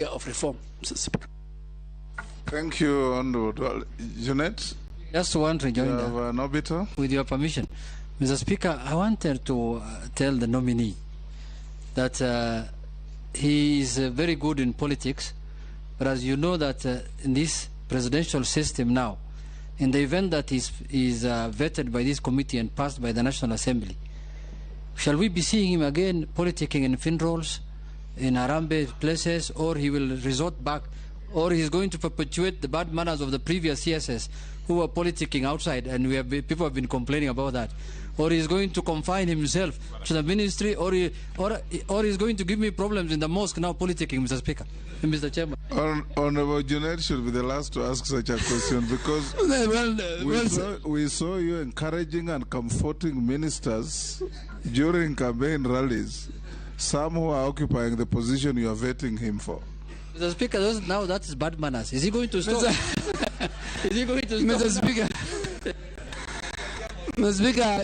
of reform, Mr. Speaker. Thank you, Honorable Junet. Just want to rejoin with your permission. Mr. Speaker, I wanted to tell the nominee that he is very good in politics, but as you know that in this presidential system now, in the event that is vetted by this committee and passed by the National Assembly, shall we be seeing him again politicking in FINROLs, in Harambe places, or he will resort back, or he's going to perpetuate the bad manners of the previous CSS who were politicking outside, and people have been complaining about that, or he's going to confine himself to the ministry, or he's going to give me problems in the mosque now politicking, Mr. Speaker. Mr. Chairman. Honorable Junet should be the last to ask such a question because we saw you encouraging and comforting ministers during campaign rallies, some who are occupying the position you are vetting him for. Mr. Speaker, now that is bad manners. Is he going to stop? Is he going to stop? Mr. Speaker. Mr. Speaker,